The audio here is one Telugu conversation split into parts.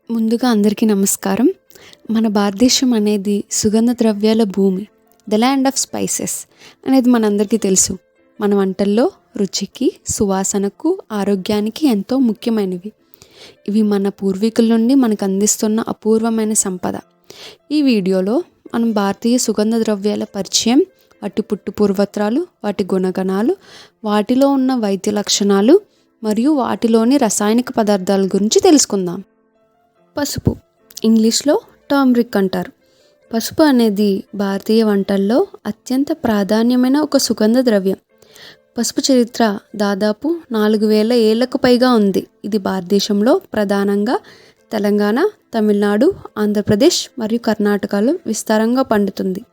ముందుగా అందరికీ నమస్కారం. మన భారతదేశం అనేది సుగంధ ద్రవ్యాల భూమి, ద ల్యాండ్ ఆఫ్ స్పైసెస్ అనేది మనందరికీ తెలుసు. మన వంటల్లో రుచికి, సువాసనకు, ఆరోగ్యానికి ఎంతో ముఖ్యమైనవి. ఇవి మన పూర్వీకుల నుండి మనకు అందిస్తున్న అపూర్వమైన సంపద. ఈ వీడియోలో మనం భారతీయ సుగంధ ద్రవ్యాల పరిచయం, వాటి పుట్టు పూర్వత్రాలు, వాటి గుణగణాలు, వాటిలో ఉన్న వైద్య లక్షణాలు మరియు వాటిలోని రసాయనిక పదార్థాల గురించి తెలుసుకుందాం. పసుపు, ఇంగ్లీష్లో టర్మరిక్ అంటారు. పసుపు అనేది భారతీయ వంటల్లో అత్యంత ప్రాధాన్యమైన ఒక సుగంధ ద్రవ్యం. పసుపు చరిత్ర దాదాపు 4000 ఏళ్లకు పైగా ఉంది. ఇది భారతదేశంలో ప్రధానంగా తెలంగాణ, తమిళనాడు, ఆంధ్రప్రదేశ్ మరియు కర్ణాటకలో విస్తారంగా పండుతుంది.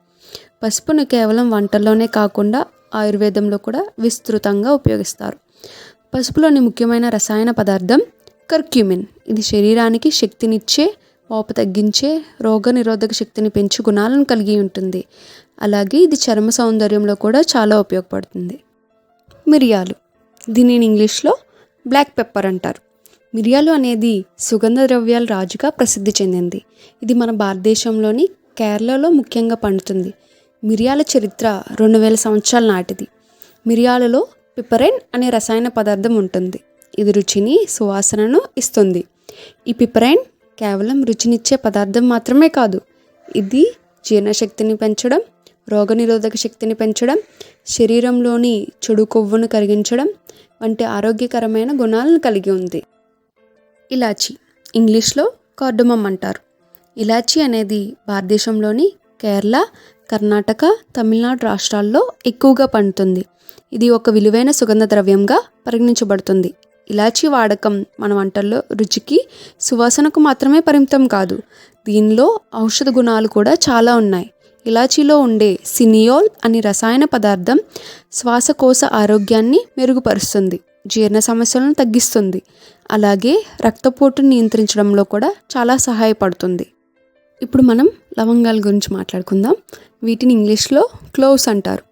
పసుపును కేవలం వంటల్లోనే కాకుండా ఆయుర్వేదంలో కూడా విస్తృతంగా ఉపయోగిస్తారు. పసుపులోని ముఖ్యమైన రసాయన పదార్థం కర్క్యూమిన్. ఇది శరీరానికి శక్తినిచ్చే, వాపు తగ్గించే, రోగనిరోధక శక్తిని పెంచు గుణాలను కలిగి ఉంటుంది. అలాగే ఇది చర్మ సౌందర్యంలో కూడా చాలా ఉపయోగపడుతుంది. మిరియాలు, దీనిని ఇంగ్లీష్లో బ్లాక్ పెప్పర్ అంటారు. మిరియాలు అనేది సుగంధ ద్రవ్యాల రాజుగా ప్రసిద్ధి చెందింది. ఇది మన భారతదేశంలోని కేరళలో ముఖ్యంగా పండుతుంది. మిరియాల చరిత్ర 2000 సంవత్సరాల నాటిది. మిరియాలలో పిపరైన్ అనే రసాయన పదార్థం ఉంటుంది. ఇది రుచిని, సువాసనను ఇస్తుంది. ఈ పిపరైన్ కేవలం రుచినిచ్చే పదార్థం మాత్రమే కాదు, ఇది జీర్ణశక్తిని పెంచడం, రోగనిరోధక శక్తిని పెంచడం, శరీరంలోని చెడు కొవ్వును కరిగించడం వంటి ఆరోగ్యకరమైన గుణాలను కలిగి ఉంది. ఇలాచి, ఇంగ్లీష్లో కార్డమమ్ అంటారు. ఇలాచి అనేది భారతదేశంలోని కేరళ, కర్ణాటక, తమిళనాడు రాష్ట్రాల్లో ఎక్కువగా పండుతుంది. ఇది ఒక విలువైన సుగంధ ద్రవ్యంగా పరిగణించబడుతుంది. ఇలాచీ వాడకం మన వంటల్లో రుచికి, సువాసనకు మాత్రమే పరిమితం కాదు, దీనిలో ఔషధ గుణాలు కూడా చాలా ఉన్నాయి. ఇలాచీలో ఉండే సినియోల్ అనే రసాయన పదార్థం శ్వాసకోశ ఆరోగ్యాన్ని మెరుగుపరుస్తుంది, జీర్ణ సమస్యలను తగ్గిస్తుంది, అలాగే రక్తపోటును నియంత్రించడంలో కూడా చాలా సహాయపడుతుంది. ఇప్పుడు మనం లవంగాల గురించి మాట్లాడుకుందాం. వీటిని ఇంగ్లీష్లో క్లోవ్స్ అంటారు.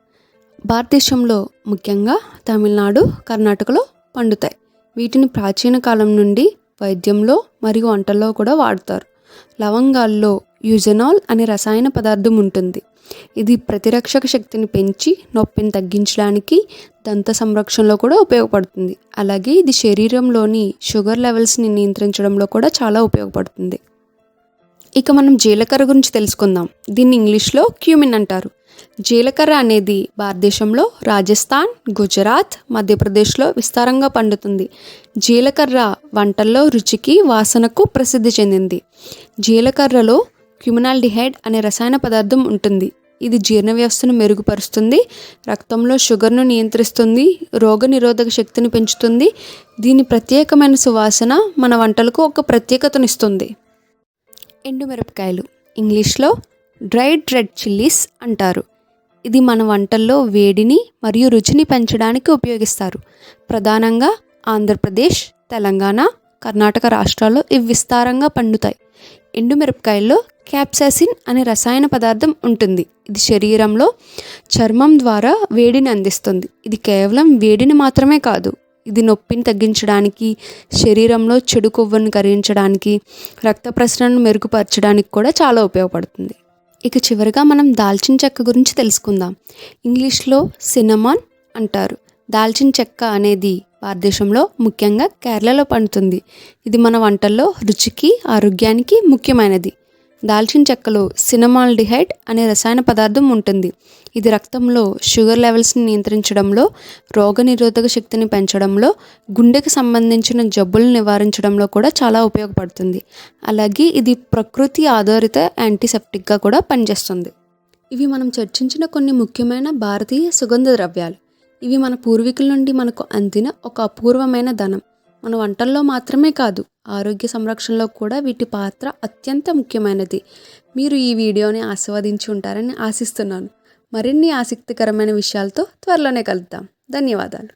భారతదేశంలో ముఖ్యంగా తమిళనాడు, కర్ణాటకలో పండుతాయి. వీటిని ప్రాచీన కాలం నుండి వైద్యంలో మరియు వంటల్లో కూడా వాడతారు. లవంగాల్లో యూజెనాల్ అనే రసాయన పదార్థం ఉంటుంది. ఇది ప్రతిరక్షక శక్తిని పెంచి నొప్పిని తగ్గించడానికి, దంత సంరక్షణలో కూడా ఉపయోగపడుతుంది. అలాగే ఇది శరీరంలోని షుగర్ లెవెల్స్ని నియంత్రించడంలో కూడా చాలా ఉపయోగపడుతుంది. ఇక మనం జీలకర్ర గురించి తెలుసుకుందాం. దీన్ని ఇంగ్లీష్లో క్యూమిన్ అంటారు. జీలకర్ర అనేది భారతదేశంలో రాజస్థాన్, గుజరాత్, మధ్యప్రదేశ్లో విస్తారంగా పండుతుంది. జీలకర్ర వంటల్లో రుచికి, వాసనకు ప్రసిద్ధి చెందింది. జీలకర్రలో క్యూమినాల్డిహైడ్ అనే రసాయన పదార్థం ఉంటుంది. ఇది జీర్ణ వ్యవస్థను మెరుగుపరుస్తుంది, రక్తంలో షుగర్ను నియంత్రిస్తుంది, రోగనిరోధక శక్తిని పెంచుతుంది. దీని ప్రత్యేకమైన సువాసన మన వంటలకు ఒక ప్రత్యేకతనిస్తుంది. ఎండుమిరపకాయలు, ఇంగ్లీష్లో డ్రైడ్ రెడ్ చిల్లీస్ అంటారు. ఇది మన వంటల్లో వేడిని మరియు రుచిని పెంచడానికి ఉపయోగిస్తారు. ప్రధానంగా ఆంధ్రప్రదేశ్, తెలంగాణ, కర్ణాటక రాష్ట్రాల్లో ఇవి విస్తారంగా పండుతాయి. ఎండుమిరపకాయల్లో క్యాప్సాసిన్ అనే రసాయన పదార్థం ఉంటుంది. ఇది శరీరంలో చర్మం ద్వారా వేడిని అందిస్తుంది. ఇది కేవలం వేడిని మాత్రమే కాదు, ఇది నొప్పిని తగ్గించడానికి, శరీరంలో చెడు కొవ్వును కరిగించడానికి, రక్త ప్రసరణను మెరుగుపరచడానికి కూడా చాలా ఉపయోగపడుతుంది. ఇక చివరిగా మనం దాల్చిన చెక్క గురించి తెలుసుకుందాం. ఇంగ్లీష్లో సిన్నమాన్ అంటారు. దాల్చిన చెక్క అనేది భారతదేశంలో ముఖ్యంగా కేరళలో పండుతుంది. ఇది మన వంటల్లో రుచికి, ఆరోగ్యానికి ముఖ్యమైనది. దాల్చిన చెక్కలో సినమాల్డిహైడ్ అనే రసాయన పదార్థం ఉంటుంది. ఇది రక్తంలో షుగర్ లెవెల్స్ని నియంత్రించడంలో, రోగనిరోధక శక్తిని పెంచడంలో, గుండెకు సంబంధించిన జబ్బులను నివారించడంలో కూడా చాలా ఉపయోగపడుతుంది. అలాగే ఇది ప్రకృతి ఆధారిత యాంటీసెప్టిక్గా కూడా పనిచేస్తుంది. ఇవి మనం చర్చించిన కొన్ని ముఖ్యమైన భారతీయ సుగంధ ద్రవ్యాలు. ఇవి మన పూర్వీకుల నుండి మనకు అందిన ఒక అపూర్వమైన ధనం. మన వంటల్లో మాత్రమే కాదు, ఆరోగ్య సంరక్షణలో కూడా వీటి పాత్ర అత్యంత ముఖ్యమైనది. మీరు ఈ వీడియోని ఆస్వాదించి ఉంటారని ఆశిస్తున్నాను. మరిన్ని ఆసక్తికరమైన విషయాలతో త్వరలోనే కలుద్దాం. ధన్యవాదాలు.